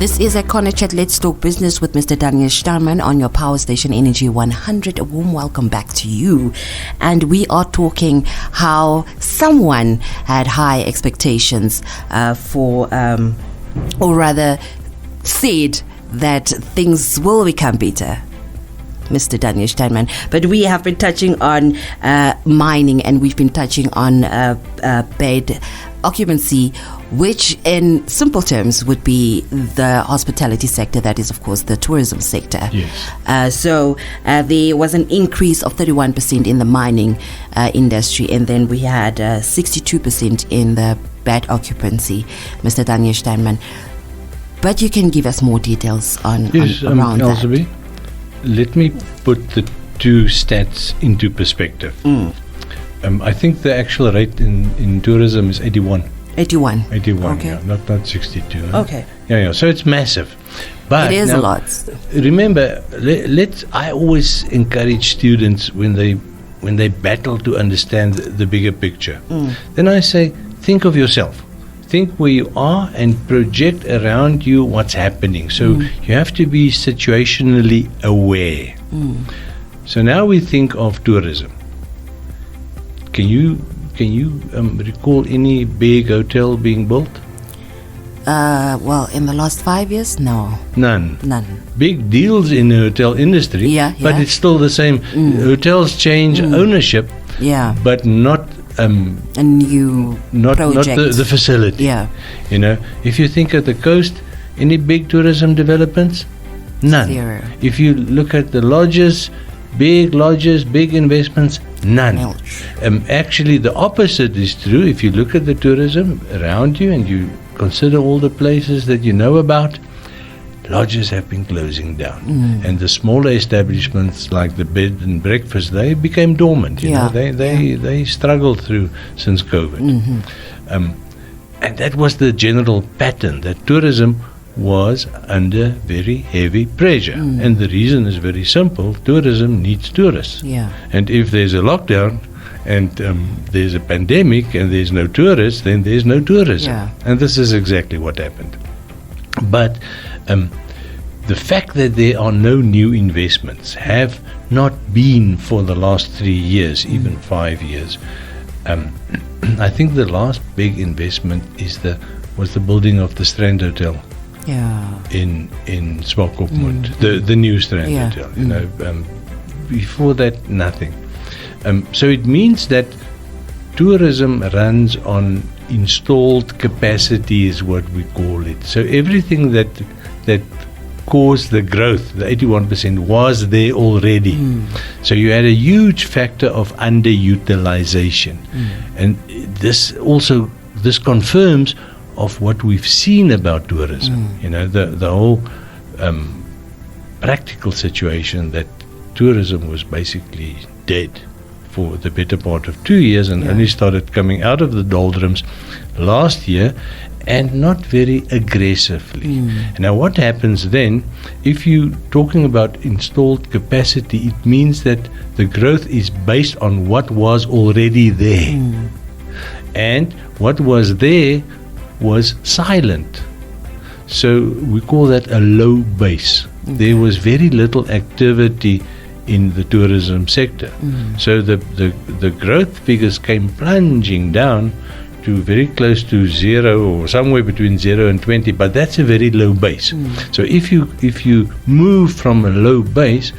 This is a Corner Chat. Let's talk business with Mr. Daniel Steinman on your power station Energy 100. A warm welcome back to you. And we are talking how someone had high expectations or rather said that things will become better. Mr. Daniel Steinman. But we have been touching on mining, and we've been touching on bed occupancy, which in simple terms would be the hospitality sector, that is of course the tourism sector. Yes. So there was an increase of 31% in the mining industry, and then we had 62% in the bed occupancy, Mr. Daniel Steinman. But you can give us more details around Elizabeth, let me put the two stats into perspective. I think the actual rate in tourism is 81. 81. 81, okay. Yeah, not 62. Okay. Yeah, so it's massive. But it is now, a lot. Remember, I always encourage students when they battle to understand the bigger picture. Then I say, think of yourself. Think where you are and project around you what's happening. So you have to be situationally aware. So now we think of tourism. Can you recall any big hotel being built? Well, in the last 5 years, no. None. None. Big deals in the hotel industry, but it's still the same. Hotels change ownership, but not a new project. Not the facility. Yeah. You know, if you think of the coast, any big tourism developments? None. Zero. If you look at the lodges, big investments, none. Actually, the opposite is true. If you look at the tourism around you and you consider all the places that you know about, lodges have been closing down. And the smaller establishments like the bed and breakfast, they became dormant. You know, they struggled through since COVID. And that was the general pattern, that tourism was under very heavy pressure. And the reason is very simple. Tourism needs tourists. And if there's a lockdown and there's a pandemic and there's no tourists, then there's no tourism. And this is exactly what happened. But the fact that there are no new investments have not been for the last 3 years, even 5 years. I think the last big investment was the building of the Strand Hotel. In Swakopmund, the new Strand Hotel. You know, before that, nothing. So it means that tourism runs on installed capacity, is what we call it. So everything that caused the growth, the 81%, was there already. So you had a huge factor of underutilization, and this confirms of what we've seen about tourism. You know, the whole practical situation that tourism was basically dead for the better part of 2 years and only started coming out of the doldrums last year, and not very aggressively. Now what happens then, if you're talking about installed capacity, it means that the growth is based on what was already there. And what was there was silent. So we call that a low base. There was very little activity in the tourism sector. So the growth figures came plunging down to very close to zero, or somewhere between 0 and 20, but that's a very low base. So if you move from a low base,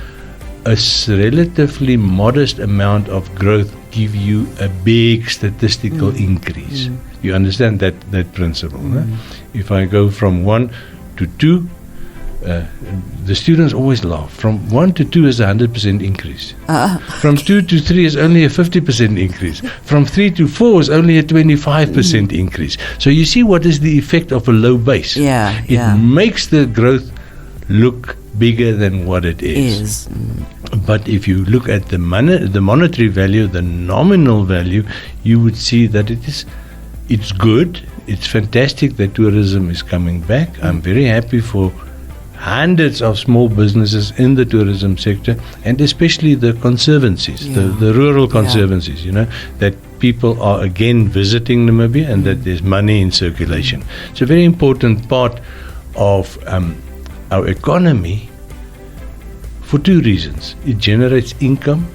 a relatively modest amount of growth give you a big statistical increase. You understand that principle? Right? If I go from 1 to 2, the students always laugh. From 1 to 2 is a 100% increase. From 2 to 3 is only a 50% increase. From 3 to 4 is only a 25% increase. So you see what is the effect of a low base. It makes the growth look bigger than what it is. But if you look at the monetary value, the nominal value, you would see that it's good. It's fantastic that tourism is coming back. I'm very happy for hundreds of small businesses in the tourism sector, and especially the conservancies, the rural conservancies, you know, that people are again visiting Namibia and that there's money in circulation. It's a very important part of our economy for two reasons. It generates income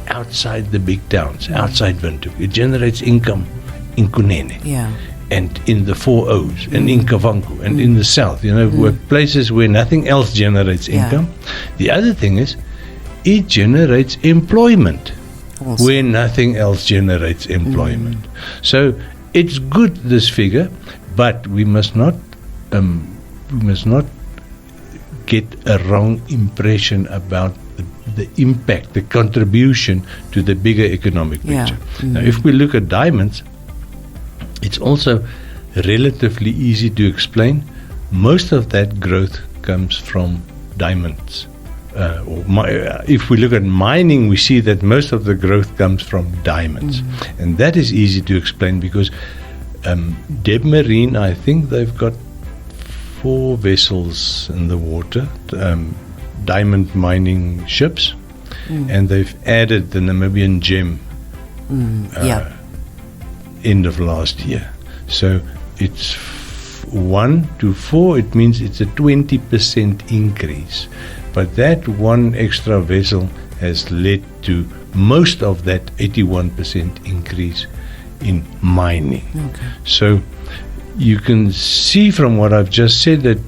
outside the big towns, outside Windhoek. It generates income in Kunene. Yeah. And in the 4 O's, and in Kavango, and in the south, where places where nothing else generates income. The other thing is, it generates employment Also. where nothing else generates employment. So it's good, this figure, but we must not get a wrong impression about the impact, the contribution to the bigger economic picture. Now, if we look at diamonds, it's also relatively easy to explain. Most of that growth comes from diamonds. If we look at mining, we see that most of the growth comes from diamonds. And that is easy to explain because Deb Marine, I think they've got 4 vessels in the water, diamond mining ships, and they've added the Namibian gem end of last year. So it's 1 to 4, it means it's a 20% increase. But that one extra vessel has led to most of that 81% increase in mining. Okay. So you can see from what I've just said that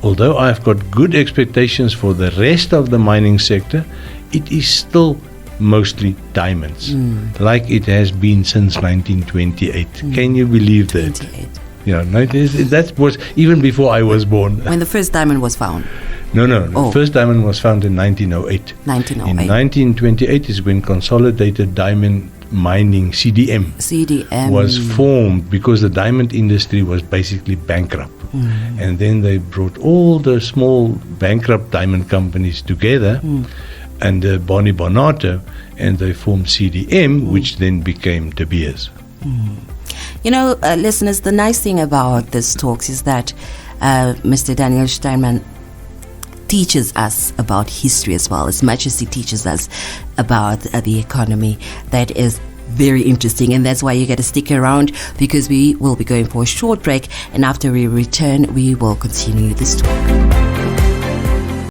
although I've got good expectations for the rest of the mining sector, it is still mostly diamonds, like it has been since 1928. Can you believe that? 28. That was even before I was born. When the first diamond was found. No. The first diamond was found in 1908. 1908. In 1928 is when Consolidated Diamond Mining, CDM, was formed because the diamond industry was basically bankrupt. And then they brought all the small bankrupt diamond companies together under Bonnie Bonato, and they formed CDM, which then became De Beers. Listeners, the nice thing about this talks is that Mr. Daniel Steinman teaches us about history as well, as much as he teaches us about the economy. That is very interesting, and that's why you got to stick around, because we will be going for a short break, and after we return, we will continue this talk.